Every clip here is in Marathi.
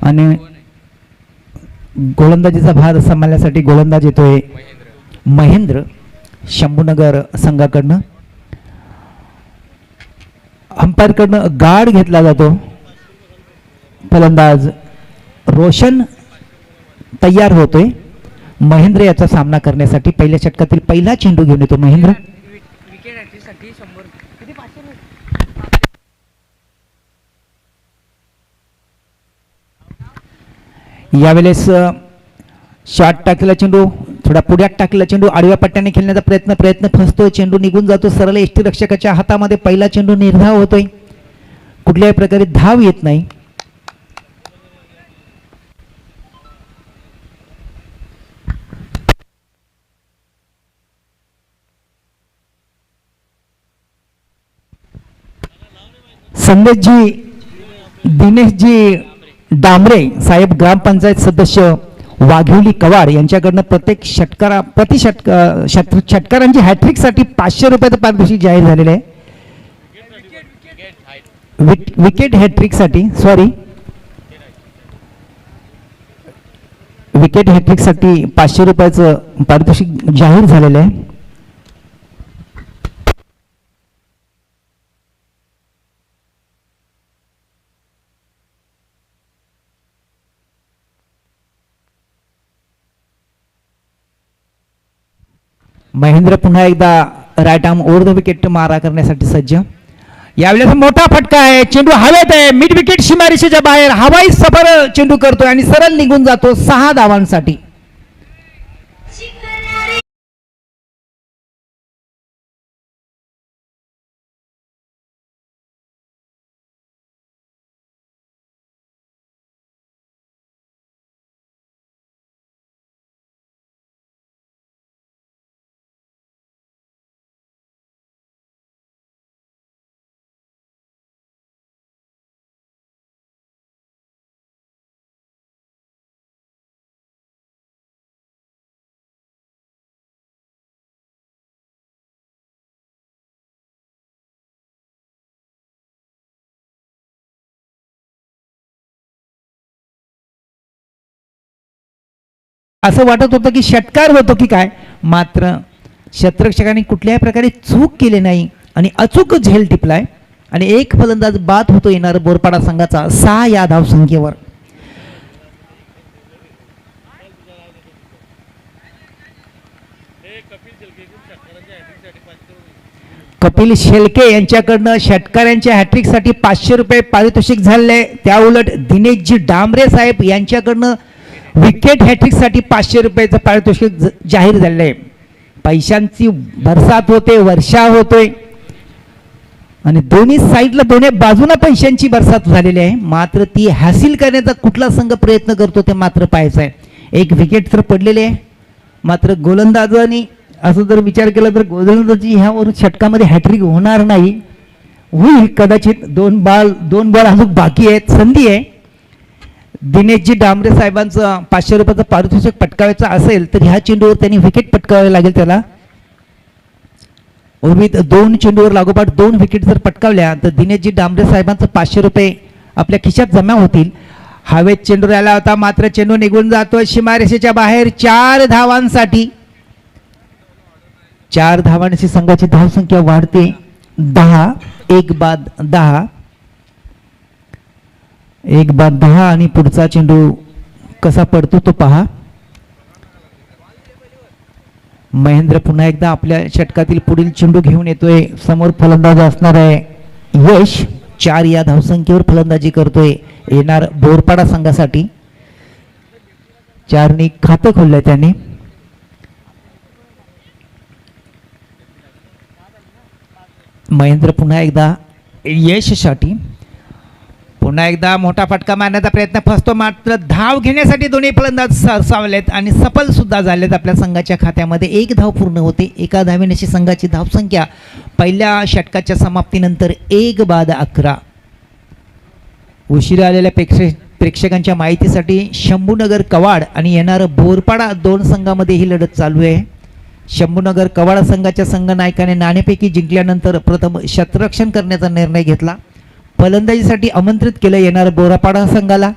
आणि गोलंदाजीचा भार सांभाळण्यासाठी गोलंदाज येतोय महेंद्र शंभूनगर संघाकडनं. अंपायरकडनं गार्ड घेतला जातो. फलंदाज रोशन तयार होतोय महेंद्र याचा सामना करण्यासाठी. पहिल्या षटकातील पहिला चेंडू घेऊन येतो महेंद्र. यावेळेस शॉट टाकलेला चेंडू थोडा पुढ्यात टाकलेला चेंडू आडव्या पट्ट्याने खेळण्याचा प्रयत्न फसतोय. चेंडू निघून जातो सरळ यष्टीरक्षकाच्या हातामध्ये. पहिला चेंडू निर्धाव होतोय. कुठल्याही प्रकारे धाव येत नाही. संदेशजी दिनेशजी डांबरे साहेब ग्रामपंचायत सदस्य वाघिवली कवाड यांच्याकडनं प्रत्येक षटकारांची हॅट्रिकसाठी 500 रुपयाचं पारितोषिक जाहीर झालेलं आहे. विकेट हॅट्रिकसाठी विकेट हॅट्रिकसाठी 500 रुपयाचं पारितोषिक जाहीर झालेलं आहे. महेंद्र पुन्हा एकदा right arm over the wicket मारा करण्यासाठी सज्ज. यावेळेस मोठा फटका आहे. चेंडू हवेत आहे. मिड विकेट सीमारेषेच्या बाहेर हवाई सफर चेंडू करतोय आणि सरळ निघून जातो 6 धावांसाठी. असं वाटत होतं की षटकार होतो की काय, मात्र क्षेत्ररक्षकांनी कुठल्याही प्रकारे चूक केली नाही आणि अचूक झेल टिपलाय आणि एक फलंदाज बाद होतो येणार बोरपाडा संघाचा 6 या धावसंख्येवर. कपिल शेलके यांच्याकडनं षटकारांच्या हॅट्रिकसाठी 500 रुपये पारितोषिक झाले. त्या उलट दिनेशजी डांबरे साहेब यांच्याकडनं विकेट हॅट्रिकसाठी 500 रुपयाचं पारितोषिक जाहीर झालेलं आहे. पैशांची बरसात होते, वर्षा होतोय आणि दोन्ही साईडला दोन्ही बाजूला पैशांची बरसात झालेली आहे. मात्र ती हासिल करण्याचा कुठला संघ प्रयत्न करतो ते मात्र पाहायचं आहे. एक विकेट तर पडलेले आहे, मात्र गोलंदाजांनी असं जर विचार केला तर गोलंदाजी ह्यावर षटकामध्ये हॅट्रिक होणार नाही. होईल कदाचित. दोन बॉल अजून बाकी आहेत, संधी आहे. दिनेशजी डांबरे साहेबांचं 500 रुपयाचं पारितोषिक पटकावायचं असेल तर ह्या चेंडूवर त्यांनी विकेट पटकावावी लागेल त्याला. उर्वरित 2 चेंडूवर लागोपाठ 2 विकेट जर पटकावल्या तर दिनेशजी डांबरे साहेबांचं 500 रुपये आपल्या खिशात जमा होतील. हवेत चेंडू राहिला होता, मात्र चेंडू निघून जातोय सीमारेषेच्या बाहेर 4 धावांसाठी. 4 धावांची संघाची धावसंख्या वाढते 10. 1 बाद 10. 1 बाद 10 आणि पुढचा चेंडू कसा पडतो तो पहा. महेंद्र पुन्हा एकदा आपल्या षटकातील पुढील चेंडू घेऊन येतोय. समोर फलंदाज असणार आहे यश. 4 या धावसंख्येवर फलंदाजी करतोय येणार बोरपाडा संघासाठी. 4 खातं खोललंय त्यांनी. महेंद्र पुन्हा एकदा यशसाठी. पुन्हा एकदा मोठा फटका मारण्याचा प्रयत्न फसतो, मात्र धाव घेण्यासाठी दोन्ही फलंदाज सरसावलेत आणि सफल सुद्धा झालेत. आपल्या संघाच्या खात्यामध्ये 1 धाव पूर्ण होते. 1 धावेने संघाची धावसंख्या पहिल्या षटकाच्या समाप्तीनंतर 1 बाद 11. उशिरा आलेल्या प्रेक्षकांच्या माहितीसाठी शंभूनगर कवाड आणि येणारं बोरपाडा 2 संघामध्ये ही लढत चालू आहे. शंभूनगर कवाड संघाच्या संघनायकाने नाणेफेकी जिंकल्यानंतर प्रथम क्षेत्ररक्षण करण्याचा निर्णय घेतला. फलंदाजीसाठी आमंत्रित केलं येणारं बोरपाडा संघाला.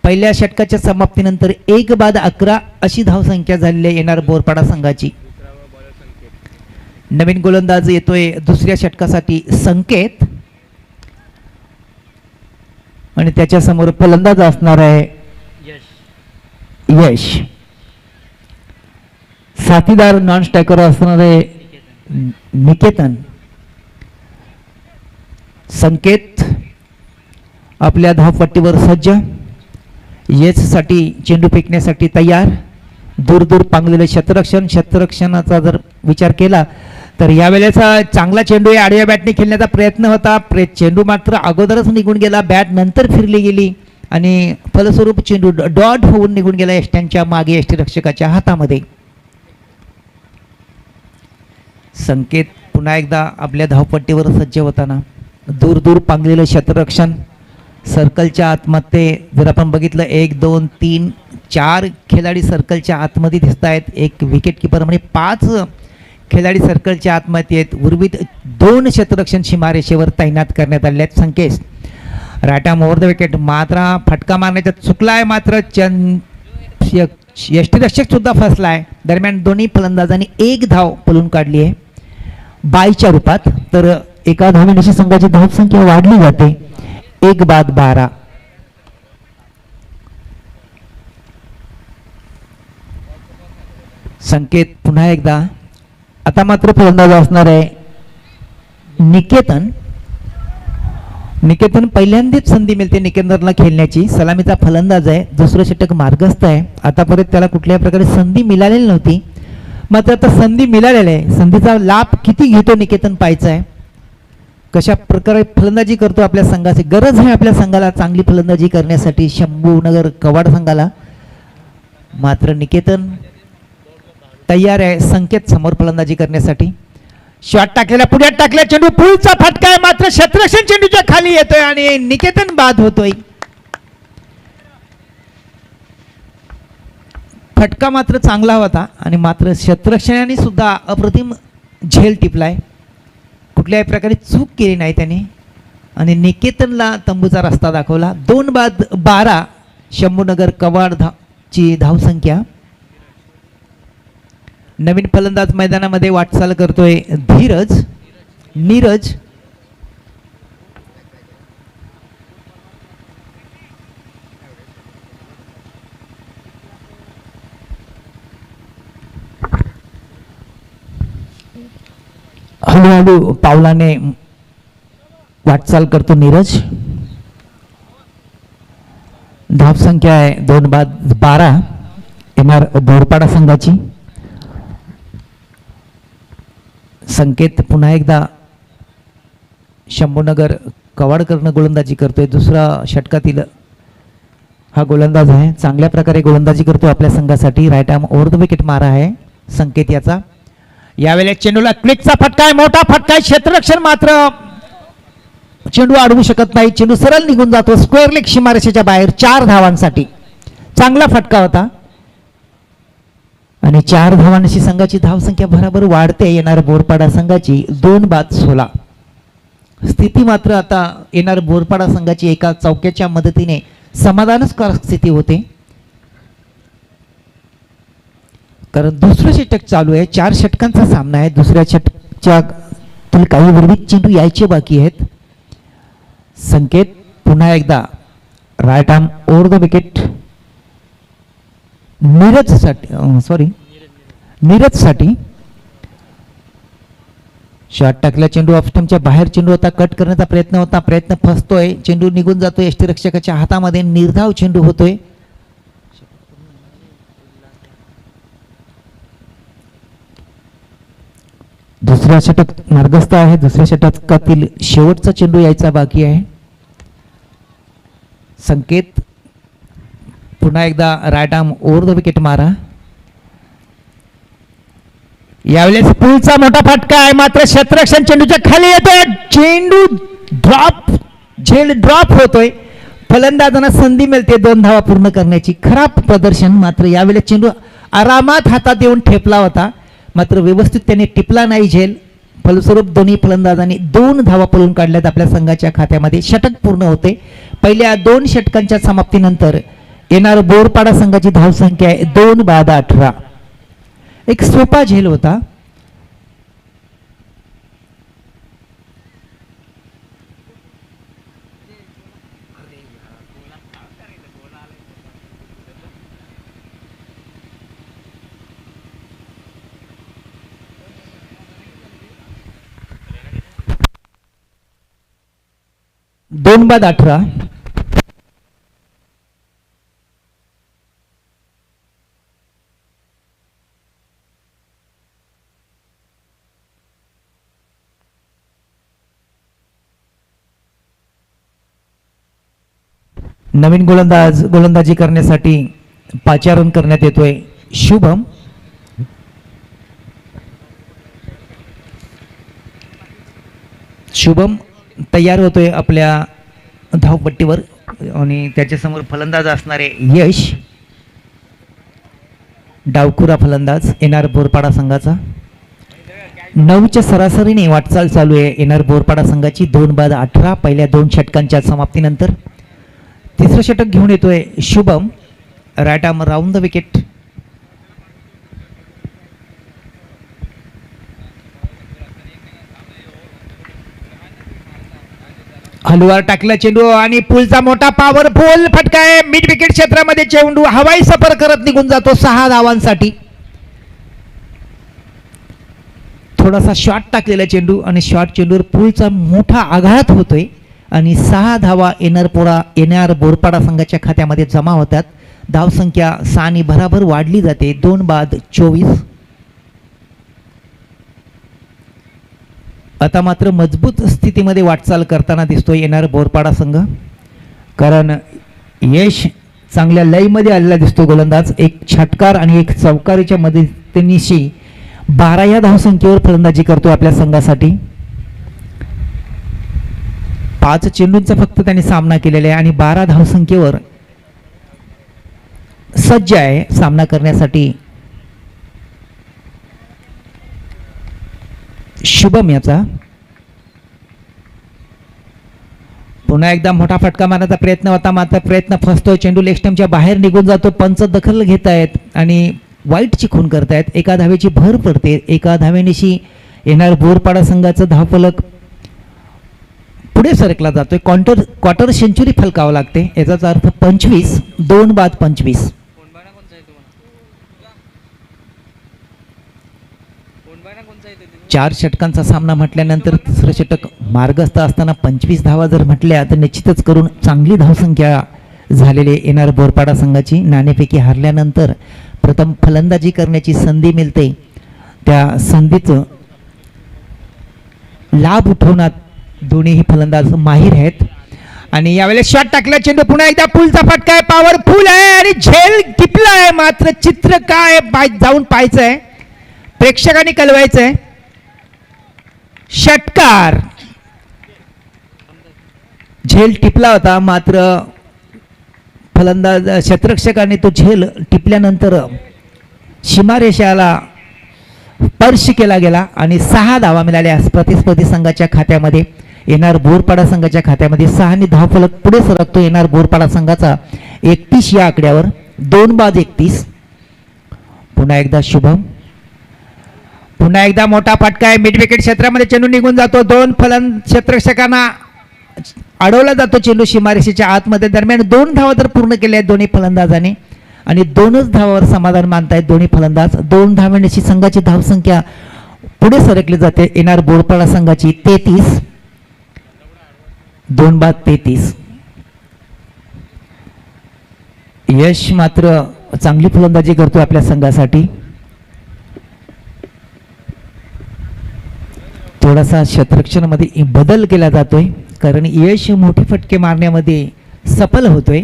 पहिल्या षटकाच्या समाप्तीनंतर 1 बाद 11 अशी धावसंख्या झालेली आहे येणार बोरपाडा संघाची. नवीन गोलंदाज येतोय दुसऱ्या षटकासाठी संकेत आणि त्याच्या समोर फलंदाज असणार आहे यश. साथीदार नॉन स्ट्रायकर असणार आहे निकेतन. संकेत आपल्या धावपट्टीवर सज्ज, यश साठी चेंडू फेकण्यासाठी तयार. दूर दूर पांगलेले क्षेत्ररक्षण. क्षेत्ररक्षणाचा जर विचार केला तर यावेळेचा चांगला चेंडू आहे. आडव्या बॅटने खेळण्याचा प्रयत्न होता. चेंडू मात्र अगोदरच निघून गेला. बॅट नंतर फिरली गेली आणि फलस्वरूप चेंडू डॉट होऊन निघून गेला यष्ट्यांच्या मागे यष्टीरक्षकाच्या हातामध्ये. संकेत पुन्हा एकदा आपल्या धावपट्टीवर सज्ज होताना. दूर दूर पांगलेलं क्षेत्ररक्षण. सर्कलच्या आतमध्ये जर आपण बघितलं 1 2 3 4 खेळाडी सर्कलच्या आतमध्ये दिसत आहेत. एक विकेट किपर म्हणजे 5 खेळाडी सर्कलच्या आतमध्ये आहेत. उर्वरित 2 क्षेत्ररक्षण सीमारेषेवर तैनात करण्यात आले आहेत. Sanket right arm over the wicket. मात्र फटका मारण्याचा चुकलाय. मात्र यष्टीरक्षक सुद्धा फसलाय. दरम्यान दोन्ही फलंदाजांनी 1 धाव पळून काढली आहे बाईच्या रूपात. तर एका धावेनिशी संघाची धावसंख्या वाढली जाते 1 बाद 12. संकेत पुन्हा एकदा. आता मात्र फलंदाज असणार आहे निकेतन. निकेतन पहिल्यांदाच संधी मिळते निकेतनला खेळण्याची. सलामीचा फलंदाज आहे. दुसरं षटक मार्गस्थ आहे. आतापर्यंत त्याला कुठल्याही प्रकारे संधी मिळालेली नव्हती. मात्र आता संधी मिळालेली आहे. संधीचा लाभ किती घेतो निकेतन पाहायचा आहे. कशा प्रकारे फलंदाजी करतो आपल्या संघाची. गरज आहे आपल्या संघाला चांगली फलंदाजी करण्यासाठी शंभूनगर कवाड संघाला. मात्र निकेतन तयार आहे संकेत समोर फलंदाजी करण्यासाठी. शॉट टाकलेला पुढ्यात टाकल्या चेंडू पुढचा फटका आहे. मात्र क्षेत्ररक्षण चेंडूच्या खाली येतोय आणि निकेतन बाद होतोय. फटका मात्र चांगला होता आणि मात्र क्षेत्ररक्षणाने सुद्धा अप्रतिम झेल टिपलाय. कुठल्याही प्रकारे चूक केली नाही त्याने आणि निकेतनला तंबूचा रस्ता दाखवला. 2 बाद 12 शंभूनगर कवाड ची धावसंख्या. नवीन फलंदाज मैदानामध्ये वाटचाल करतोय नीरज. हळूहळू पावलाने वाटचाल करतो नीरज. धावसंख्या आहे 2 बाद 12 येणार बोरपाडा संघाची. संकेत पुन्हा एकदा शंभूनगर कवाडकरनं गोलंदाजी करतोय. दुसरा षटकातील हा गोलंदाज आहे. चांगल्या प्रकारे गोलंदाजी करतोय आपल्या संघासाठी. Right arm over the wicket मारा आहे संकेत याचा. यावेळेस चेंडूला क्लिकचा फटका आहे. मोठा फटका आहे. क्षेत्ररक्षण मात्र चेंडू अडवू शकत नाही. चेंडू सरळ निघून जातो स्क्वेअर लेग सीमारेषेच्या बाहेर 4 धावांसाठी. चांगला फटका होता आणि 4 धावांची संघाची धावसंख्या बरोबर वाढते येणार बोरपाडा संघाची 2 बाद 16. स्थिती मात्र आता येणार बोरपाडा संघाची एका चौक्याच्या मदतीने समाधानकारक स्थिती होते. कारण दुसरं षटक चालू आहे. 4 षटकांचा सामना आहे. दुसऱ्या षटकाच्या काही उर्वरित चेंडू यायचे बाकी आहेत. संकेत पुन्हा एकदा right arm over the wicket नीरजसाठी. शॉट टाकला चेंडू ऑफ स्टंपच्या बाहेर. चेंडू होता कट करण्याचा प्रयत्न होता. प्रयत्न फसतोय. चेंडू निघून जातोय यष्टीरक्षकाच्या हातामध्ये. निर्धाव चेंडू होतोय. दुसरा षटक मार्गस्थ आहे. दुसऱ्या षटकातील शेवटचा चेंडू यायचा बाकी आहे. संकेत पुन्हा एकदा right arm over the wicket मारा. यावेळेस पुढचा मोठा फटका आहे. मात्र क्षेत्ररक्षण चेंडूच्या खाली येतोय. चेंडू झेल ड्रॉप होतोय. फलंदाजांना संधी मिळते 2 धावा पूर्ण करण्याची. खराब प्रदर्शन. मात्र यावेळेस चेंडू आरामात हातात येऊन ठेपला होता. मात्र व्यवस्थित त्याने टिपला नाही झेल. फलस्वरूप दोन्ही फलंदाजांनी 2 धावा पळून काढल्यात आपल्या संघाच्या खात्यामध्ये. षटक पूर्ण होते. पहिल्या 2 षटकांच्या समाप्तीनंतर येणार बोरपाडा संघाची धावसंख्या आहे 2/18. एक सोपा झेल होता. दोन बाद 18. नवीन गोलंदाजी करण्यासाठी पाचारण करण्यात येतोय शुभम. शुभम तयार होतोय आपल्या धावपट्टीवर आणि त्याच्यासमोर फलंदाज असणारे यश, डावखुरा फलंदाज येणार बोरपाडा संघाचा. 9च्या सरासरीने वाटचाल चालू आहे येणार बोरपाडा संघाची 2/18 पहिल्या 2 षटकांच्या समाप्तीनंतर. तिसरं षटक घेऊन येतोय Shubham, right arm round the wicket. हलवार टाकला चेंडू आणि पुलचा मोठा पॉवरफुल फटका आहे. मिड विकेट क्षेत्रामध्ये चेंडू हवाई सफर करत निघून जातो 6 धावांसाठी. थोडासा शॉट टाकलेला चेंडू आणि शॉट चेंडूवर पुलचा मोठा आघात होतोय आणि 6 धावा येणार बोरपाडा संघाच्या खात्यामध्ये जमा होतात. धावसंख्या 6 भराभर वाढली जाते 2/24. आता मात्र मजबूत स्थितीमध्ये वाटचाल करताना दिसतोय येणार बोरपाडा संघ, कारण यश चांगल्या लयमध्ये आलेला दिसतो गोलंदाज. एक षटकार आणि एक चौकारीच्या मदतीनिशी 12 या धावसंख्येवर फलंदाजी करतो आपल्या संघासाठी. 5 चेंडूंचा फक्त त्यांनी सामना केलेला आहे आणि 12 धावसंख्येवर सज्ज आहे सामना करण्यासाठी शुभम याचा. पुन्हा एकदा मोठा फटका मारण्याचा प्रयत्न होता, मात्र प्रयत्न फसतो. चेंडू लेग स्टंपच्या बाहेर निघून जातो. पंच दखल घेत आहेत आणि वाईटची खून करतायत. एका धावेची भर पडते. एका धावेनिशी येणार बोरपाडा संघाचं धावफलक पुढे सरकला जातोय. क्वार्टर सेंचुरी फलकावं लागते. याचाच अर्थ 25. 2/25. 4 षटकांचा सामना म्हटल्यानंतर तिसरं षटक मार्गस्थ असताना 25 धावा जर म्हटल्या तर निश्चितच करून चांगली धावसंख्या झालेली येणार बोरपाडा संघाची. नाणेफेकी हारल्यानंतर प्रथम फलंदाजी करण्याची संधी मिळते. त्या संधीचं लाभ उठवण्यात दोन्हीही फलंदाज माहीर आहेत. आणि यावेळेस शॉट टाकला चेंडू पुन्हा एकदा पुलचा फटका आहे. पॉवरफुल आहे आणि झेल टिपला आहे. मात्र चित्र काय जाऊन पाहायचं आहे, प्रेक्षकांनी कळवायचं आहे. षटकार. झेल टिपला होता, मात्र फलंदाज क्षेत्ररक्षकाने तो झेल टिपल्यानंतर सीमारेषाला स्पर्श केला गेला आणि 6 धावा मिळाल्या प्रतिस्पर्धी संघाच्या खात्यामध्ये. येणार बोरपाडा संघाच्या खात्यामध्ये 6 धावफलक पुढे सरकतो येणार बोरपाडा संघाचा 31 या आकड्यावर. 2/31. पुन्हा एकदा शुभम, पुन्हा एकदा मोठा फटका आहे. मिड विकेट क्षेत्रामध्ये चेंडू निघून जातो. 2 क्षेत्ररक्षकांना अडवला जातो चेंडू सीमारेषेच्या आतमध्ये. दरम्यान 2 धावा तर पूर्ण केल्या आहेत दोन्ही फलंदाजांनी आणि 2च धावावर समाधान मानतायत दोन्ही फलंदाज. 2 धावांची संघाची धावसंख्या पुढे सरकली जाते येणार बोरपाडा संघाची 33. 2/33. यश मात्र चांगली फलंदाजी करतो आपल्या संघासाठी. थोडासा क्षेत्ररक्षणामध्ये बदल केला जातोय कारण यश मोठे फटके मारण्यामध्ये सफल होतोय.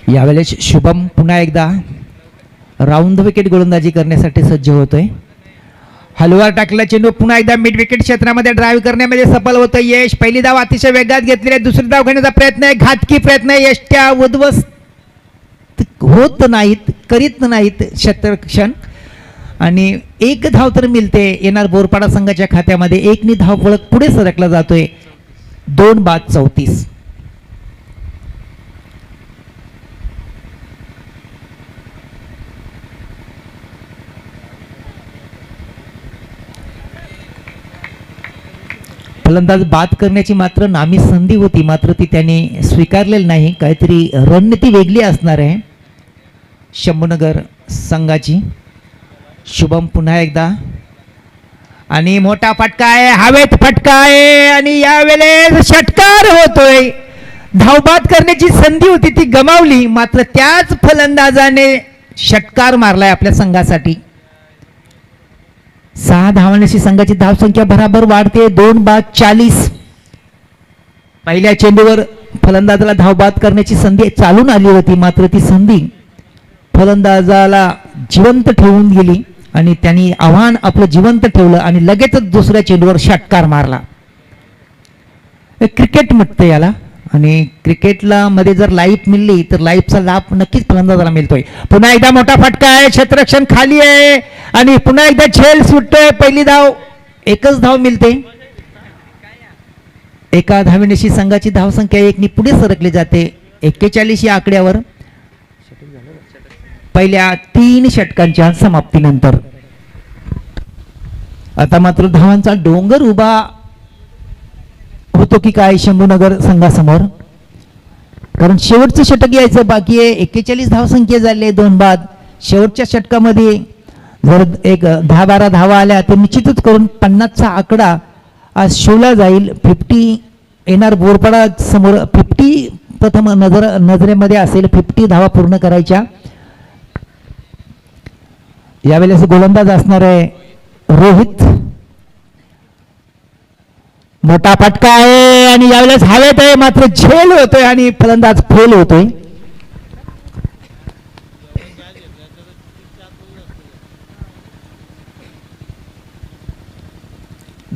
यावेळेस शुभम पुन्हा एकदा राऊंड द विकेट गोलंदाजी करण्यासाठी सज्ज होतोय. हलवार टाकला चेंडू पुन्हा एकदा मिड विकेट क्षेत्रामध्ये ड्राईव्ह करण्यामध्ये सफल होतं यश. पहिली धाव अतिशय वेगात घेतलेली आहे. दुसरी धाव घेण्याचा प्रयत्न आहे, घातकी प्रयत्न आहे. यश त्या उद्ध्वस्त होत नाहीत, करीत नाहीत क्षेत्ररक्षण आणि 1 धाव तर मिळते येणार बोरपाडा संघाच्या खात्यामध्ये. 1 धाव फलक पुढे सरकला जातोय. 2/34. फलंदाज बाद करण्याची मात्र नामी संधी होती, मात्र ती त्याने स्वीकारलेली नाही. काहीतरी रणनीती वेगळी असणार आहे शंभूनगर संघाची. शुभम पुन्हा एकदा आणि मोठा फटका आहे, हवेत फटका आहे आणि यावेळेस षटकार होतोय. धावबाद करण्याची संधी होती ती गमावली, मात्र त्याच फलंदाजाने षटकार मारलाय आपल्या संघासाठी. 6 धावांची संघाची धावसंख्या बराबर वाढते. 2 बाद 40. पहिल्या चेंडूवर फलंदाजाला धावबाद करण्याची संधी चालून आली होती, मात्र ती संधी फलंदाजाला जिवंत ठेवून गेली आणि त्यांनी आव्हान आपलं जिवंत ठेवलं आणि लगेचच दुसऱ्या चेंडूवर षटकार मारला. क्रिकेट म्हणतं याला, आणि क्रिकेटला मध्ये जर लाईफ मिळली तर लाईफचा लाभ नक्कीच फलंदाजाला मिळतोय. पुन्हा एकदा मोठा फटका आहे, क्षेत्ररक्षण खाली आहे आणि पुन्हा एकदा झेल सुटतोय. पहिली धाव, एकच धाव मिळते. एका धावेनिशी संघाची धावसंख्या 1 नी पुढे सरकली जाते 41 या आकड्यावर पहिल्या 3 षटकांच्या समाप्तीनंतर. आता मात्र धावांचा डोंगर उभा होतो की काय शंभूनगर संघासमोर, कारण शेवटचं षटक यायचं बाकी आहे. 41 धावसंख्या झाली, 2 बाद. शेवटच्या षटकामध्ये जर एक 10-12 धावा आल्या तर निश्चितच करून 50चा आकडा आज शोला जाईल. 50 येणार बोरपाडा समोर. 50 प्रथम नजरेमध्ये असेल. 50 धावा पूर्ण करायच्या. यावेळेस गोलंदाज असणार आहे रोहित. मोठा फटका आहे आणि यावेळेस हवेत आहे, मात्र झेल होतोय आणि फलंदाज फेल होतोय.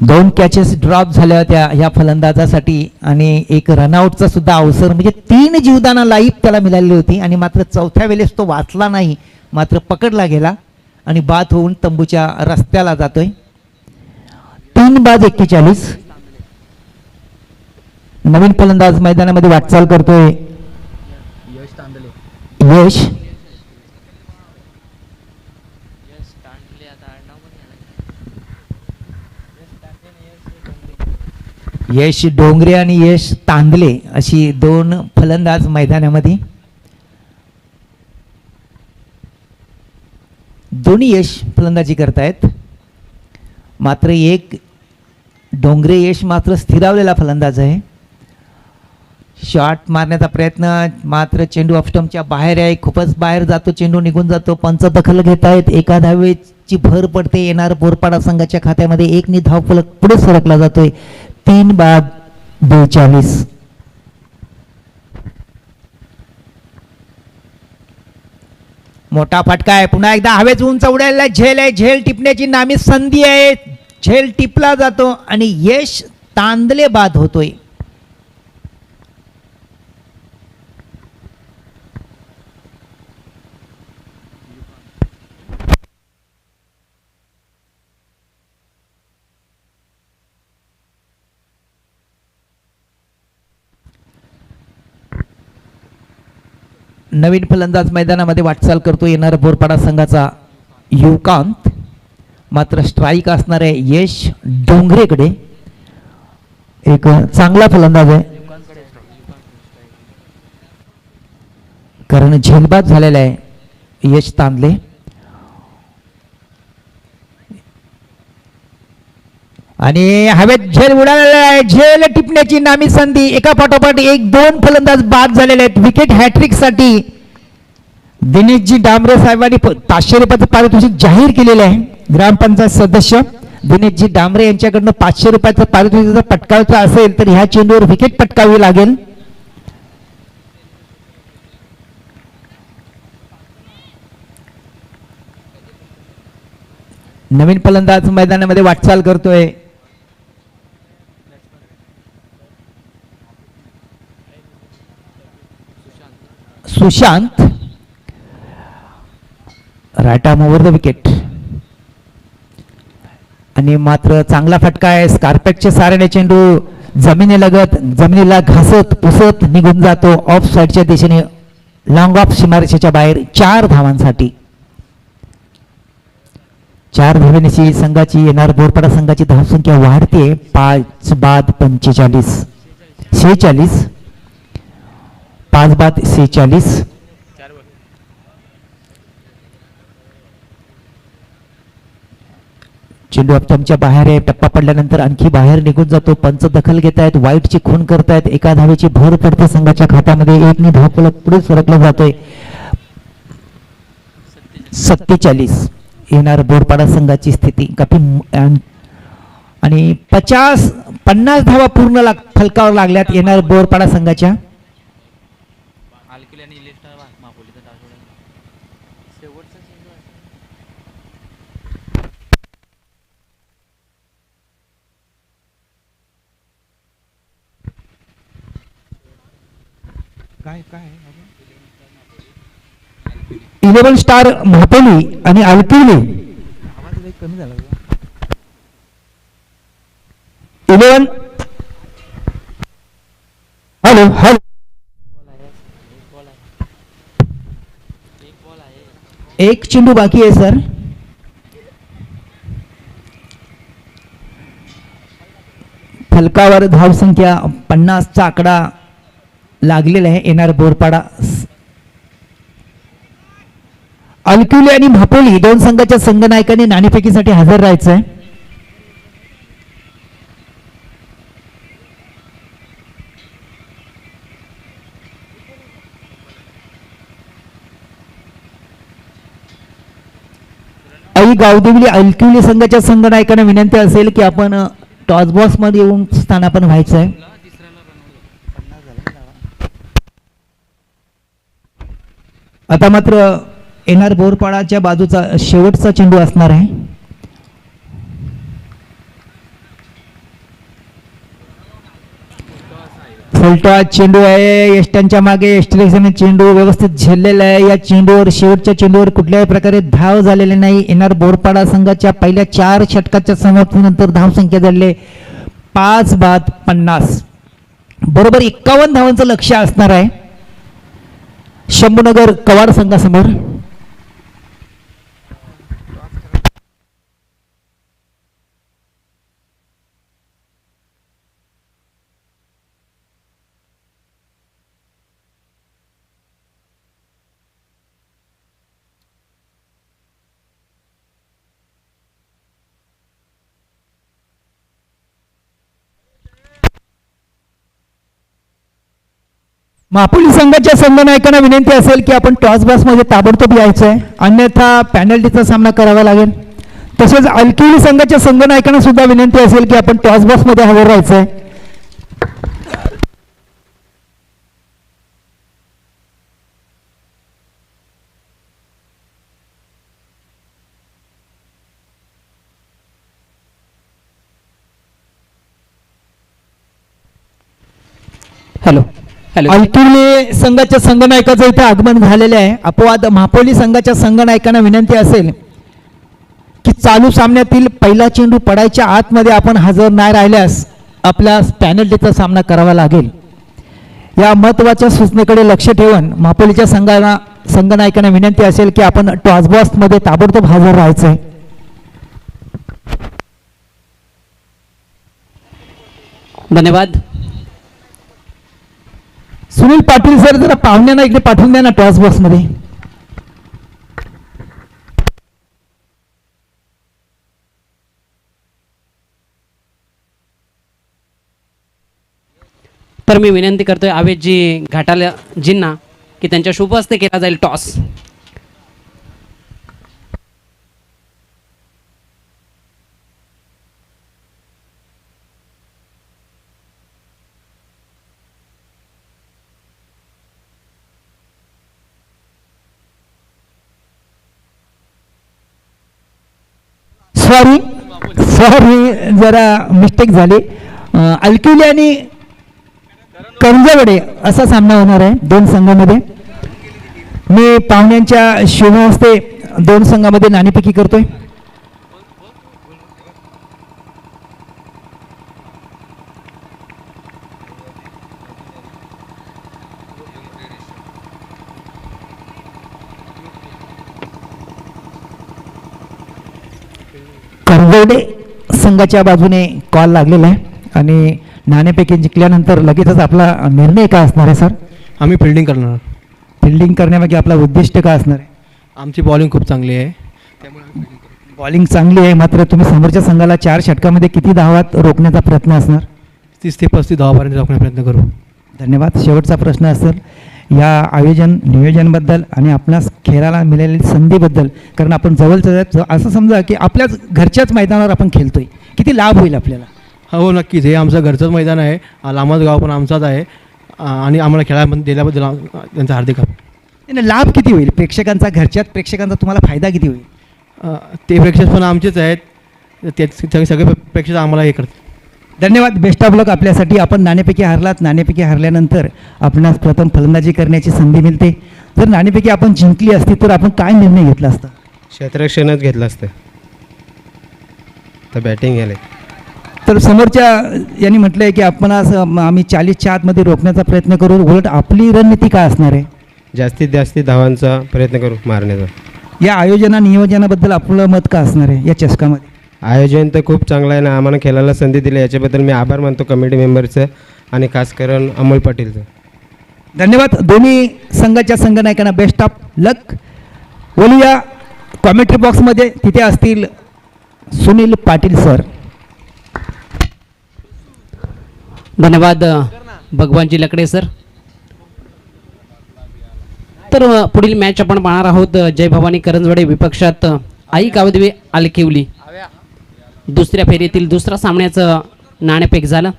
दोन कॅचेस ड्रॉप झाल्या होत्या ह्या फलंदाजासाठी आणि एक रनआउटचा सुद्धा अवसर, म्हणजे 3 जीवदाना लाईफ त्याला मिळाली होती आणि मात्र चौथ्या वेळेस तो वाचला नाही, मात्र पकडला गेला आणि बाद होऊन तंबूच्या रस्त्याला जातोय. 3 बाद 41. नवीन फलंदाज मैदानामध्ये वाटचाल करतोय यश. यश डोंगरे आणि यश तांदले अशी 2 फलंदाज मैदानामध्ये. दोन्ही यश फलंदाजी करतायत, मात्र एक डोंगरे यश मात्र स्थिरावलेला फलंदाज आहे. शॉट मारण्याचा प्रयत्न, मात्र चेंडू ऑफस्टंपच्या बाहेर आहे. खूपच बाहेर जातो, चेंडू निघून जातो. पंच दखल घेत आहेत. एका धावेची भर पडते येणार बोरपाडा संघाच्या खात्यामध्ये. 1 नी धावफलक पुढे सरकला जातोय. 3 बाद 42. मोठा फटका आहे, पुन्हा एकदा हवेत उंच उडायला झेल आहे. झेल टिपण्याची नामी संधी आहे. झेल टिपला जातो आणि यश तांदले बाद होतोय. नवीन फलंदाज मैदानामध्ये वाटचाल करतो येणारा बोरपाडा संघाचा युवकांत, मात्र स्ट्राईक असणार आहे यश डोंगरेकडे. एक चांगला फलंदाज आहे, कारण झेलबाद झालेला आहे यश तांदले. आणि हवेत झेल उडालेला आहे. झेल टिपण्याची नामी संधी. एका पाठोपाठ 1-2 फलंदाज बाद झालेले आहेत. विकेट हॅट्रिक साठी दिनेशजी डांबरे साहेबांनी 500 रुपयाचं पारितोषिक जाहीर केलेलं आहे. ग्रामपंचायत सदस्य दिनेशजी डांबरे यांच्याकडनं 500 रुपयाचं पारितोषिक जर पटकावायचं असेल तर ह्या चेंडूवर विकेट पटकावी लागेल. नवीन फलंदाज मैदानामध्ये वाटचाल करतोय Sushant. Right arm over the wicket. आणि मात्र चांगला फटका आहे. स्कारपेटचे सारणे चेंडू जमिनीला घासत पुसत निघून जातो ऑफ साईडच्या दिशेने, लॉंग ऑफ सीमारेषेच्या बाहेर. 4 धावांसाठी. 4 धावेची संघाची येणार बोरपाडा संघाची धावसंख्या वाढते 5 बाद 45 46 5 बाद 46. चेंडू टप्प्याच्या बाहेर आहे. टप्पा पडल्यानंतर आणखी बाहेर निघून जातो. पंच दखल घेत आहेत. वाईटची खून करतायत. एका धावेची भर पडते संघाच्या खात्यामध्ये. 1 धावफलक पुढे सरकला जातोय. 47 येणार बोरपाडा संघाची स्थिती आणि 50 धावा पूर्ण फलकावर लागल्यात येणार बोरपाडा संघाच्या. काय 11 स्टार म्हापोली आणि अलपिवली. आवाज कमी झाला. 11 हॅलो हॅलो. एक चेंडू बाकी आहे सर. फलकावर धावसंख्या 50चा आकडा लागलेला आहे येणार बोरपाडा. अलकिवली आणि म्हापोली 2 संघाच्या संघनायकांनी नाणेफेकीसाठी हजर राहायचं आहे. आई गावदेवली अलकिवली संघाच्या संघनायकांना विनंती असेल की आपण टॉस बॉक्स मध्ये येऊन स्थानापन्न व्हायचं आहे. आता मात्र येणार बोरपाडाच्या बाजूचा शेवटचा चेंडू असणार आहे. फुलटॉस चेंडू आहे. यष्ट्यांच्या मागे यष्टीने चेंडू व्यवस्थित झेललेला आहे. या चेंडूवर शेवटच्या चेंडूवर कुठल्याही प्रकारे धाव झालेली नाही. येणार बोरपाडा संघाच्या पहिल्या 4 षटकाच्या समाप्तीनंतर धावसंख्या झाली 5 बाद 50. बरोबर 51 धावांचं लक्ष्य असणार आहे शंभूनगर कवाड संघासमोर. म्हापोली संघाच्या संघनायकांना विनंती असेल की आपण टॉस बॉक्स मध्ये ताबडतोब यायचं आहे, अन्यथा पॅनल्टीचा सामना करावा लागेल. तसेच अलकिवली संघाच्या संघनायकांना सुद्धा विनंती असेल की आपण टॉस बॉक्स मध्ये हजर राहायचं आहे. हॅलो. अलकिवली संघाच्या संघनायकाचं इथे आगमन झालेले आहे. अपवाद म्हापोली संघाच्या संघनायकांना विनंती असेल की चालू सामन्यातील पहिला चेंडू पडायच्या आतमध्ये आपण हजर नाही राहिल्यास आपल्या पॅनल्टीचा सामना करावा लागेल. या महत्त्वाच्या सूचनेकडे लक्ष ठेवून म्हापोलीच्या संघनायकांना विनंती असेल की आपण टॉस बॉक्स मध्ये ताबडतोब हजर राहायचं आहे. धन्यवाद. सुनील पाटील सर जरा पाहुण्यांना इकडे पाठवून द्या ना टॉस बॉक्स मध्ये. तर मी विनंती करतोय आवेशजी घाटाला जींना की त्यांच्या शुभ हस्ते केला जाईल टॉस. सॉरी जरा मिस्टेक झाली. अलकिवली आणि करंजवडे असा सामना होणार आहे 2 संघामध्ये. मी पाहुण्यांच्या शुभ हस्ते 2 संघामध्ये नाणेफेकी करतोय. बोर्डे संघाच्या बाजूने कॉल लागलेला आहे आणि नाणेफेकी जिंकल्यानंतर लगेचच आपला निर्णय काय असणार आहे सर? आम्ही फिल्डिंग करणार. फिल्डिंग करण्यामागे आपला उद्दिष्ट काय असणार आहे? आमची बॉलिंग खूप चांगली आहे, त्यामुळे आम्ही fielding करू. बॉलिंग चांगली आहे, मात्र तुम्ही समोरच्या संघाला 4 षटकामध्ये किती धावात रोखण्याचा प्रयत्न असणार? 30 ते 35 धावापर्यंत रोखण्याचा प्रयत्न करू. धन्यवाद. शेवटचा प्रश्न असेल या आयोजन नियोजनबद्दल आणि आपणास खेळायला मिळालेली संधीबद्दल, कारण आपण जवळच असं समजा की आपल्याच घरच्याच मैदानावर आपण खेळतोय, किती लाभ होईल आपल्याला? हो नक्कीच, हे आमचं घरचंच मैदान आहे, लांबच गाव पण आमचाच आहे आणि आम्हाला खेळायला दिल्याबद्दल त्यांचा हार्दिक आभार. त्याने लाभ किती होईल प्रेक्षकांचा, घरच्याच प्रेक्षकांचा तुम्हाला फायदा किती होईल? ते प्रेक्षक पण आमचेच आहेत, ते सगळे प्रेक्षक आम्हाला हे करतात. धन्यवाद. बेस्ट ऑफ लक आपल्यासाठी. आपण नाणेफेकी हारलात. नाणेफेकी हारल्यानंतर आपणास प्रथम फलंदाजी करण्याची संधी मिळते. जर नाणेफेकी आपण जिंकली असती तर आपण काय निर्णय घेतला असता? क्षेत्ररक्षणच घेतलं असतं, तर बॅटिंग गेले. तर समोरच्या यांनी म्हटलं आहे की आपण आम्ही 40च्या आतमध्ये रोखण्याचा प्रयत्न करू. उलट आपली रणनीती काय असणार आहे? जास्तीत जास्त धावांचा प्रयत्न करू मारण्याचा. या आयोजना नियोजनाबद्दल आपलं मत का असणार आहे या चषकामध्ये? आयोजन तर खूप चांगलं आहे ना, आम्हाला खेळायला संधी दिली याच्याबद्दल मी आभार मानतो कमिटी मेंबरचं आणि खास करून अमोल पाटीलचं. धन्यवाद. दोन्ही संघाच्या संघनायकांना बेस्ट ऑफ लक. बोलूया कॉमेंट्री बॉक्समध्ये, तिथे असतील सुनील पाटील सर. धन्यवाद भगवानजी लकडे सर. तर पुढील मॅच आपण पाहणार आहोत. जय भवानी करंजवाडी विपक्षात आई कावदवे आलकिवली. दुसऱ्या फेरीतील दुसरा सामन्याचं नाणेफेक झालं.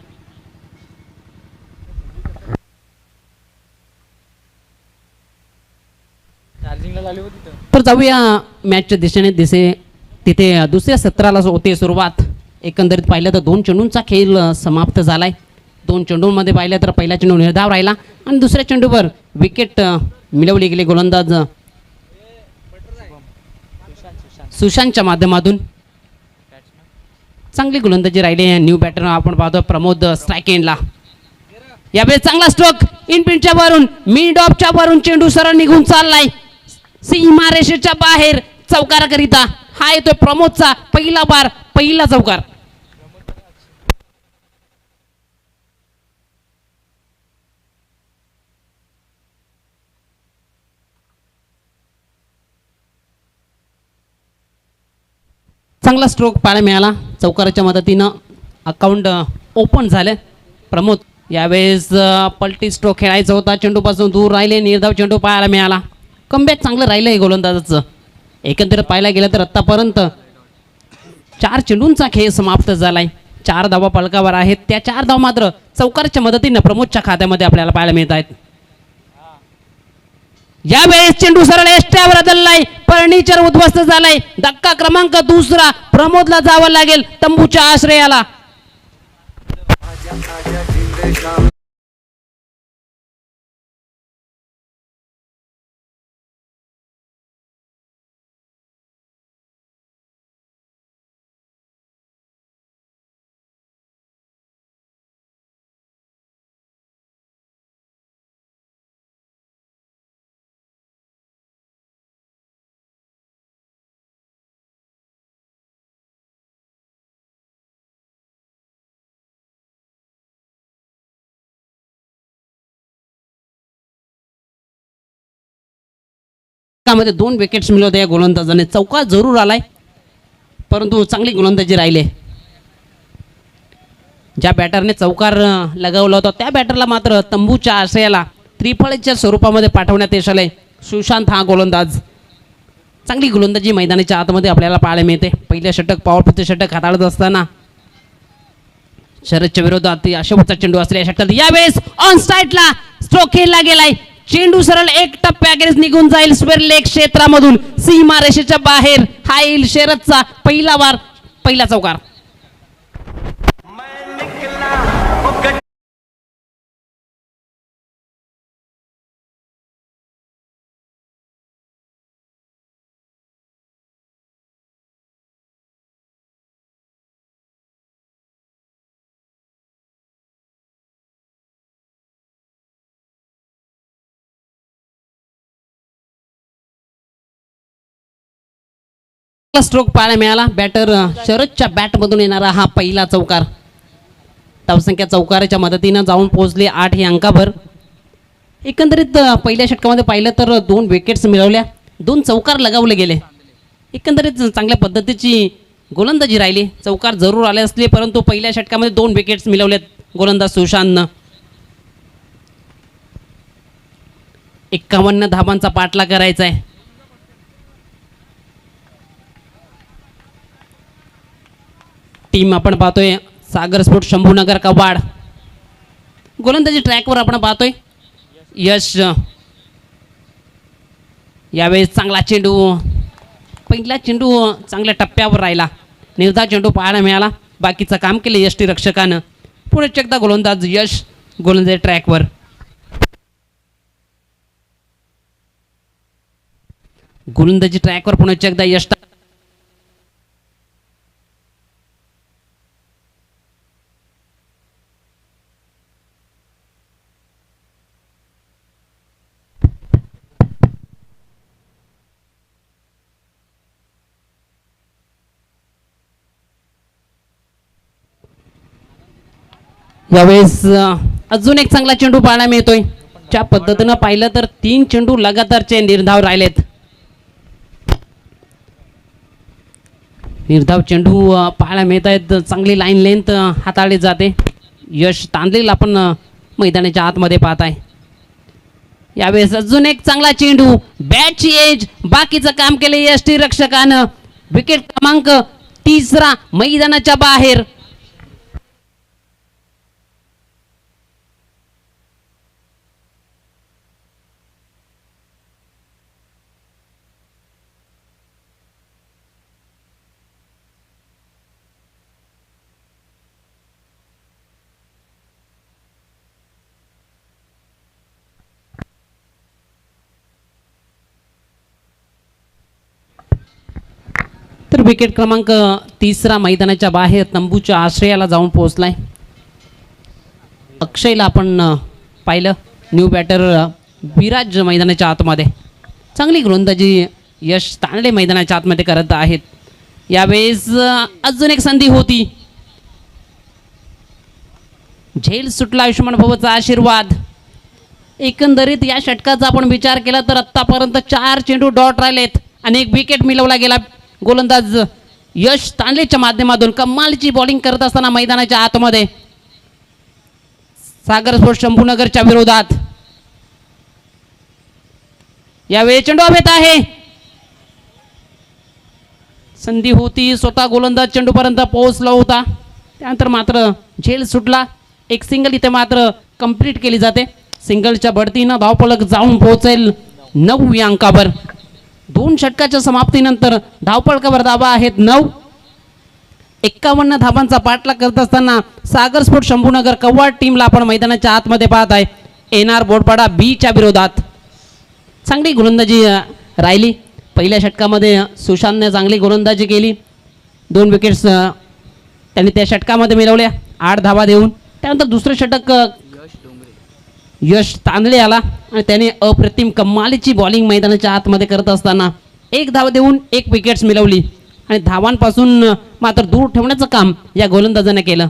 तर जाऊया मॅचच्या दिशेने तिथे दुसऱ्या सत्राला होते सुरुवात. एकंदरीत पाहिलं तर 2 चेंडूंचा खेळ समाप्त झालाय. 2 चेंडूंमध्ये पाहिलं तर पहिला चेंडू निर्धाव राहिला आणि दुसऱ्या चेंडूवर विकेट मिळवली गेली गोलंदाज सुशांतच्या माध्यमातून. चांगली गोलंदाजी राहिली. न्यू बॅटर आपण पाहतो प्रमोद स्ट्राईक एंडला. यावेळी चांगला स्ट्रोक इनपिनच्या वरून मिड ऑफच्या वरून चेंडू सरळ निघून चाललाय सीमारेषेच्या बाहेर चौकाराकरिता. हा येतोय प्रमोदचा पहिला बार, पहिला चौकार. चांगला स्ट्रोक पाहायला मिळाला. चौकाराच्या मदतीनं अकाउंट ओपन झालं. प्रमोद यावेळेस पलटी स्ट्रोक खेळायचा होता, चेंडूपासून दूर राहिले. निर्धाव चेंडू पाहायला मिळाला. कमबॅक चांगलं राहिलं आहे गोलंदाजाचं. एकंदरीत पाहायला गेलं तर आत्तापर्यंत 4 चेंडूंचा खेळ समाप्त झालाय. 4 धावा पलकावर आहेत. त्या 4 धावा मात्र चौकाराच्या मदतीनं प्रमोदच्या खात्यामध्ये आपल्याला पाहायला मिळत आहेत. यावेळेस चेंडू सरळ एष्ट्यावर बदललाय, फर्निचर उद्ध्वस्त झालाय. धक्का क्रमांक 2 प्रमोदला जावं लागेल तंबूच्या आश्रयाला. मध्ये 2 विकेट्स मिळवते या गोलंदाजाने. चौकार जरूर आलाय परंतु चांगली गोलंदाजी राहिली. ज्या बॅटरने चौकार लगावला होता त्या बॅटरला मात्र तंबूच्या आश्रयाला त्रिफळीच्या स्वरूपामध्ये पाठवण्यात यश आलंय. सुशांत हा गोलंदाज. चांगली गोलंदाजी मैदानाच्या आतमध्ये आपल्याला पाहायला मिळते. पहिल्या षटक पॉवरफुलचे षटक हाताळत असताना शरदच्या विरोधात शेवटचा चेंडू असलेल्या षटकात यावेळेस ऑन साईडला स्ट्रोक खेळला गेलाय. चेंडू सरळ 1 टप्प्याखेरीज निघून जाईल स्क्वेअर लेग क्षेत्रामधून सीमारेषेच्या बाहेर. हा येईल शरदचा पहिला वार, पहिला चौकार. स्ट्रोक पाहायला मिळाला. बॅटर शरदच्या बॅटमधून येणारा हा पहिला चौकार. धावसंख्या चौकाराच्या मदतीनं जाऊन पोहोचली 8 ही अंकाभर. एकंदरीत पहिल्या षटकामध्ये पाहिलं तर 2 विकेट्स मिळवल्या, 2 चौकार लगावले गेले. एकंदरीत चांगल्या पद्धतीची गोलंदाजी राहिली. चौकार जरूर आले असले परंतु पहिल्या षटकामध्ये 2 विकेट्स मिळवलेत गोलंदाज सुशांतनं. 51 धाबांचा पाठलाग करायचा आहे. टीम आपण पाहतोय सागर स्पोर्ट शंभूनगर कवाड. गोलंदाजी ट्रॅकवर आपण पाहतोय यश. यावेळेस चांगला चेंडू, पहिला चेंडू चांगल्या टप्प्यावर राहिला. निर्धाव चेंडू पाहायला मिळाला. बाकीचं काम केलं यष्टी रक्षकानं. पुढे एकदा गोलंदाज यश गोलंदाजी ट्रॅकवर. गोलंदाजी ट्रॅकवर पुन्हा एकदा यश. यावेळेस अजून एक चांगला चेंडू पाहायला मिळतोय. ज्या पद्धतीनं पाहिलं तर 3 चेंडू लगातारचे निर्धाव राहिलेत. निर्धाव चेंडू पाहायला मिळत आहेत. चांगली लाईन लेंथ हाताळली जाते. यश तांदळीला आपण मैदानाच्या आतमध्ये पाहत आहे. यावेळेस अजून एक चांगला चेंडू, बॅटची एज, बाकीचं काम केले यष्टी रक्षकानं. विकेट क्रमांक 3 मैदानाच्या बाहेर. तर विकेट क्रमांक 3 मैदानाच्या बाहेर तंबूच्या आश्रयाला जाऊन पोहोचलाय. अक्षयला आपण पाहिलं. न्यू बॅटर विराज मैदानाच्या आतमध्ये. चांगली गोलंदाजी यश तांडे मैदानाच्या आतमध्ये करत आहेत. यावेळेस अजून एक संधी होती. झेल सुटला आयुष्यमान भवचा आशीर्वाद. एकंदरीत या षटकाचा आपण विचार केला तर आत्तापर्यंत 4 चेंडू डॉट राहिलेत आणि 1 विकेट मिळवला गेला. गोलंदाज यश तांडलेच्या माध्यमातून कमालची बॉलिंग करत असताना मैदानाच्या आतमध्ये सागर स्पोर्ट्स शंभूनगरच्या विरोधात. यावेळी चेंडू हवेत आहे. संधी होती, स्वतः गोलंदाज चेंडूपर्यंत पोहोचला होता. त्यानंतर मात्र झेल सुटला. एक सिंगल इथे मात्र कंप्लीट केली जाते. सिंगलच्या बढतीनं धावफलक जाऊन पोहोचेल 9 या अंकावर. 2 षटकाच्या समाप्तीनंतर धावफलकावर धावा आहेत 9. 51 धाबांचा पाठलाग करत असताना सागर स्पोर्ट शंभूनगर कव्वाड टीमला आपण मैदानाच्या आतमध्ये पाहत आहे. एनआर बोडपाडा बीच्या विरोधात. चांगली गोलंदाजी राहिली. पहिल्या षटकामध्ये सुशांतने चांगली गोलंदाजी केली. 2 विकेट्स त्यांनी त्या षटकामध्ये मिळवल्या 8 धावा देऊन. त्यानंतर दुसरं षटक यश तांदळे आला आणि त्याने अप्रतिम कमालीची बॉलिंग मैदानाच्या आतमध्ये करत असताना 1 धाव देऊन 1 विकेट्स मिळवली आणि धावांपासून मात्र दूर ठेवण्याचं काम या गोलंदाजाने केलं.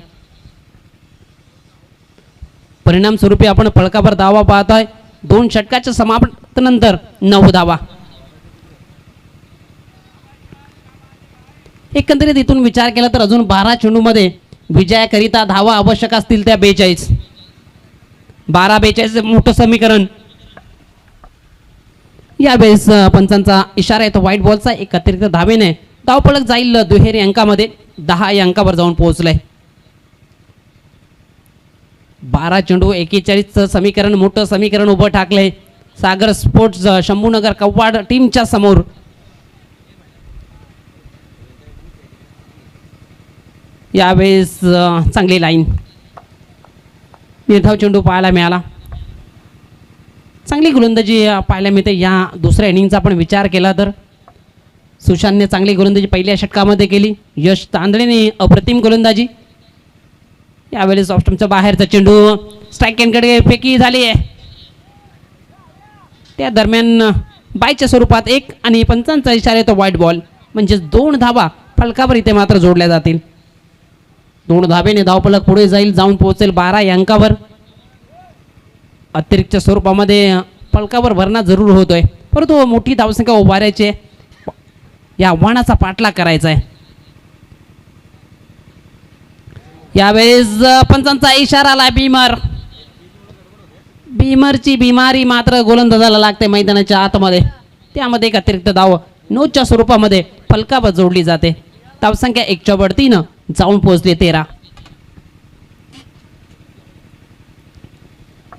परिणाम स्वरूपी आपण फलकावर धावा पाहतोय. 2 षटकाच्या समाप्तीनंतर 9 धावा. एकंदरीत इथून विचार केला तर अजून 12 चेंडूमध्ये विजयाकरिता धावा आवश्यक असतील त्या 42. 12-42 मोठं समीकरण. यावेळेस पंचांचा इशारा येतो व्हाईट बॉलचा. 1 अतिरिक्त धावेने धावफलक जाईल दुहेरी अंकामध्ये. 10 या अंकावर जाऊन पोहोचलाय. 12 चेंडू 41 समीकरण, मोठं समीकरण उभं ठाकलंय सागर स्पोर्ट्स शंभूनगर कव्वाड टीमच्या समोर. यावेळेस चांगली लाईन, निर्धाव चेंडू पाहायला मिळाला. चांगली गोलंदाजी पाहायला मिळते. या दुसऱ्या इनिंगचा आपण विचार केला तर सुशांतने चांगली गोलंदाजी पहिल्या षटकामध्ये केली. यश तांदळेने अप्रतिम गोलंदाजी. यावेळेस ऑफस्टंपच्या बाहेरचा चेंडू स्ट्राईक एंडकडे फेकी झाली आहे. त्या दरम्यान बायच्या स्वरूपात 1 आणि पंचांचा इशारा येतो व्हाईट बॉल. म्हणजे 2 धाबा फलकावर इथे मात्र जोडल्या जातील. 2 धाब्याने धावफलक पुढे जाईल, जाऊन पोहोचेल 12 या अंकावर. अतिरिक्त स्वरूपामध्ये फलकावर भरणा जरूर होतोय, परंतु मोठी धावसंख्या उभारायची आहे. या आव्हानाचा पाठलाग करायचा आहे. यावेळेस पंचांचा इशारा आला. बीमरची बिमारी मात्र गोलंदाजाला लागते मैदानाच्या आतमध्ये. त्यामध्ये एक अतिरिक्त धाव नोच्या स्वरूपामध्ये फलकावर जोडली जाते. धावसंख्या 1च्या बढतीनं जाऊन पोहोचली 13.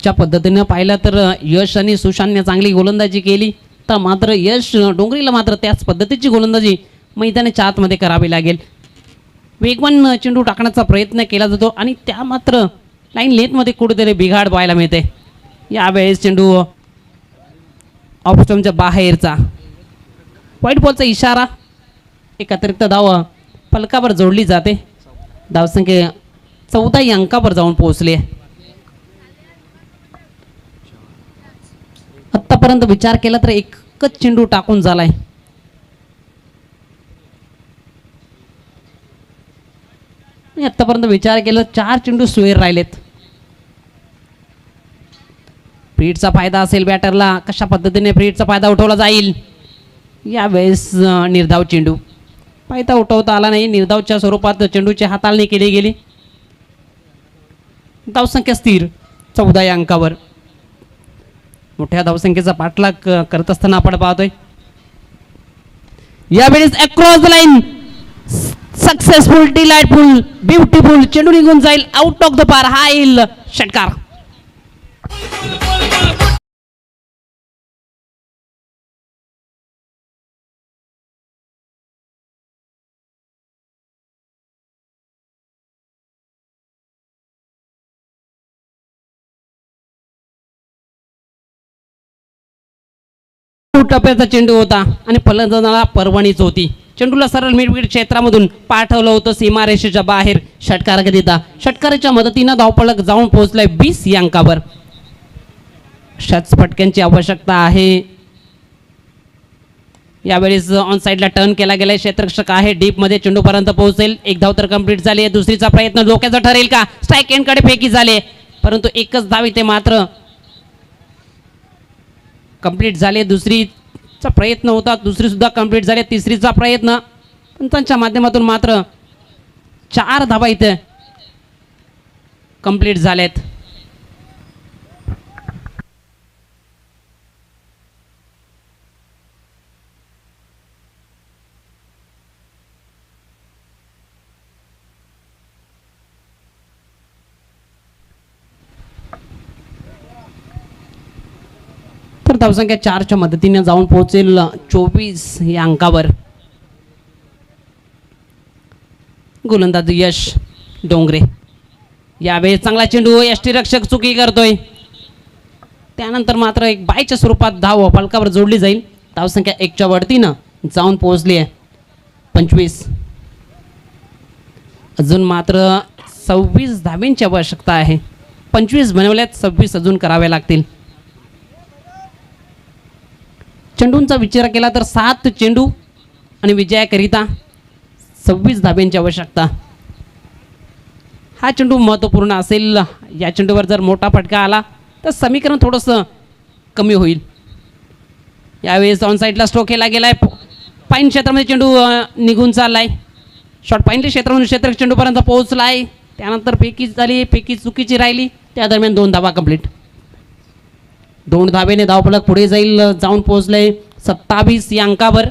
च्या पद्धतीनं पाहिलं तर यश आणि सुशांतने चांगली गोलंदाजी केली, तर मात्र यश डोंगरीला मात्र त्याच पद्धतीची गोलंदाजी मैदानाच्या आतमध्ये करावी लागेल. वेगवान चेंडू टाकण्याचा प्रयत्न केला जातो आणि त्या मात्र लाईन लेथमध्ये कुठेतरी बिघाड पाहायला मिळते. यावेळेस चेंडू ऑफ स्टंपच्या बाहेरचा. व्हाईट बॉलचा इशारा. एक अतिरिक्त धाव फलकावर जोडली जाते. धावसंख्या 14 या अंकावर जाऊन पोहोचली. आत्तापर्यंत विचार केला तर एकच चेंडू टाकून झालाय. आत्तापर्यंत विचार केला 4 चेंडू स्वेर राहिलेत. फ्रीडचा फायदा असेल बॅटरला. कशा पद्धतीने फ्रीडचा फायदा उठवला जाईल. यावेळेस निर्धाव चेंडू. फायदा उठवता आला नाही. निर्धावच्या स्वरूपात चेंडूची हाताळणी केली गेली. धावसंख्या स्थिर 14 या अंकावर. मोठ्या धावसंख्येचा पाठलाग करत असताना आपण पाहतोय. यावेळेस across the line. Successful, delightful, beautiful. चेंडू निघून जाईल आउट ऑफ द पार. हा येईल षटकार. टप्प्याचा चेंडू होता आणि फलंदाजाला पर्वणीच होती. चेंडूला सरळ मिडविकेट क्षेत्रामधून पाठवलं होतं सीमारेषेच्या बाहेर षटकाराकरिता. षटकाराच्या मदतीनं धावफलक जाऊन पोहोचलाय 20 या अंकावर. अशाच फटक्यांची आवश्यकता आहे. यावेळेस ऑन साईडला टर्न केला गेलाय. क्षेत्ररक्षक आहे डीपमध्ये. चेंडूपर्यंत पोहोचेल. एक धाव तर कंप्लीट झाली आहे. दुसरीचा प्रयत्न डोक्याचा ठरेल का. स्ट्राईक एंडकडे फेकी झाले, परंतु एकच धाव इथे मात्र कंप्लीट झाले. दुसरीचा प्रयत्न होता, दुसरी सुद्धा कंप्लीट झाली. तिसरीचा प्रयत्न, पण त्यांच्या माध्यमातून मात्र 4 धावा इथे कंप्लीट झालेत. तर धावसंख्या 4च्या मदतीने जाऊन पोहोचेल 24 या अंकावर. गोलंदाज यश डोंगरे. यावेळेस चांगला चेंडू. यष्टीरक्षक चुकी करतोय. त्यानंतर मात्र एक बायच्या स्वरूपात धाव फलकावर जोडली जाईल. धावसंख्या 1च्या वरतीनं जाऊन पोहोचली आहे 25. अजून मात्र 26 धावींची आवश्यकता आहे. 25 बनवल्यात, 26 अजून करावे लागतील. चेंडूंचा विचार केला तर 7 चेंडू आणि विजयाकरिता 26 धाब्यांची आवश्यकता. हा चेंडू महत्त्वपूर्ण असेल. या चेंडूवर जर मोठा फटका आला तर समीकरण थोडंसं कमी होईल. यावेळेस ऑन साईडला स्ट्रोक केला गेलाय. पाईन क्षेत्रामध्ये चेंडू निघून चाललाय. शॉर्ट पाईनच्या क्षेत्रामधून क्षेत्र चेंडूपर्यंत पोहोचलाय. त्यानंतर फेकी झाली, फेकी चुकीची राहिली. त्या दरम्यान 2 धावा कंप्लीट. 2 धावेने धावफलक पुढे जाईल. जाऊन पोहोचले 27 या अंकावर.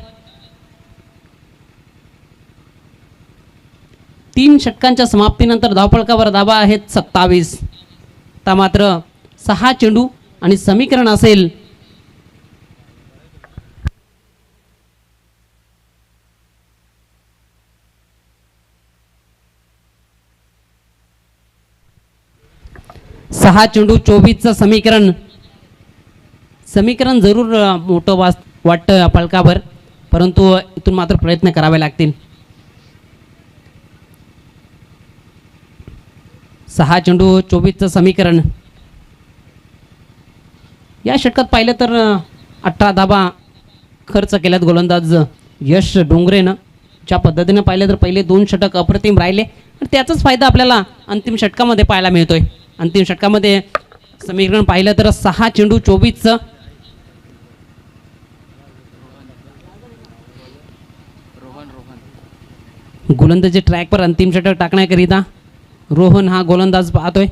3 षटकांच्या समाप्तीनंतर धावफलकावर धावा आहेत 27. आता मात्र 6 चेंडू आणि समीकरण असेल सहा चेंडू 24चं समीकरण. समीकरण जरूर मोठं वाटतं फलकावर, परंतु इथून मात्र प्रयत्न करावे लागतील. 6 चेंडू 24चं समीकरण. या षटकात पाहिलं तर 18 धावा खर्च केल्यात गोलंदाज यश डोंगरेनं ज्या पद्धतीनं पाहिलं तर पहिले 2 षटक अप्रतिम राहिले आणि त्याचाच फायदा आपल्याला अंतिम षटकामध्ये पाहायला मिळतोय. अंतिम षटकामध्ये समीकरण पाहिलं तर 6 चेंडू 24चं गोलंदाजी ट्रॅकवर अंतिम षटक टाकण्याकरिता रोहन हा गोलंदाज पाहतोय.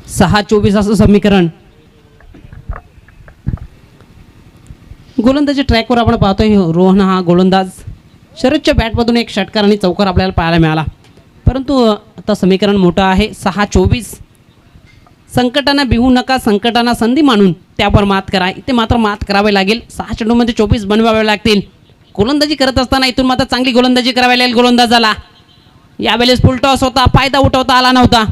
सहा 24 असं समीकरण. गोलंदाजी ट्रॅकवर आपण पाहतोय रोहन हा गोलंदाज. शरदच्या बॅटमधून एक षटकार आणि चौकार आपल्याला पाहायला मिळाला, परंतु आता समीकरण मोठं आहे. 6-24. संकटांना भिवू नका, संकटांना संधी मानून त्यावर मात करा. इथे मात्र मात करावी लागेल. 6 चेंडूमध्ये 24 बनवावे लागतील. गोलंदाजी करत असताना इथून मात्र चांगली गोलंदाजी करावी लागेल गोलंदाजाला. यावेळेस फुल टॉस होता, फायदा उठवता आला नव्हता.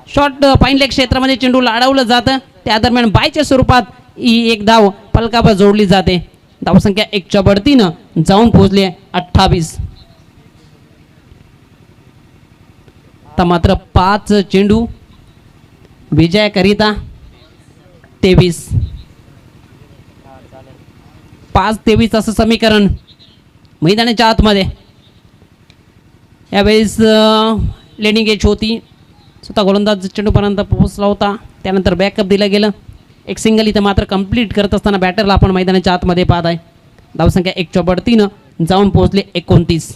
शॉर्ट फाईन लेग क्षेत्रामध्ये चेंडू अडवलं जातं, त्या दरम्यान बायच्या स्वरूपात ही एक धाव पलकावर जोडली जाते. धावसंख्या 1च्या बढतीनं जाऊन पोहोचली 28. आता मात्र 5 चेंडू विजयाकरिता 23. 5-23 असं समीकरण मैदानाच्या आतमध्ये. यावेळेस लेनिंग एच होती, स्वतः गोलंदाज चेंडूपर्यंत पोहोचला होता, त्यानंतर बॅकअप दिलं गेलं. एक सिंगल इथं मात्र कंप्लीट करत असताना बॅटरला आपण मैदानाच्या आतमध्ये पाहत आहे. धावसंख्या 1च्या बढतीनं जाऊन पोहोचले 29.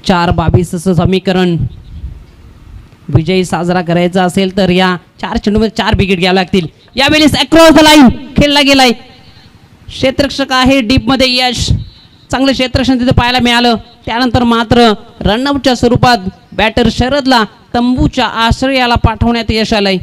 चार 22 असं समीकरण. विजयी साजरा करायचा असेल तर या 4 चेंडूमध्ये 4 विकेट घ्यावे लागतील. यावेळेस अक्रॉस द लाईन खेळला गेलाय. क्षेत्ररक्षक आहे डीपमध्ये यश. चांगलं क्षेत्ररक्षण तिथे पाहायला मिळालं. त्यानंतर मात्र रनआउटच्या स्वरूपात बॅटर शरदला तंबूच्या आश्रयाला पाठवण्यात यश आलंय.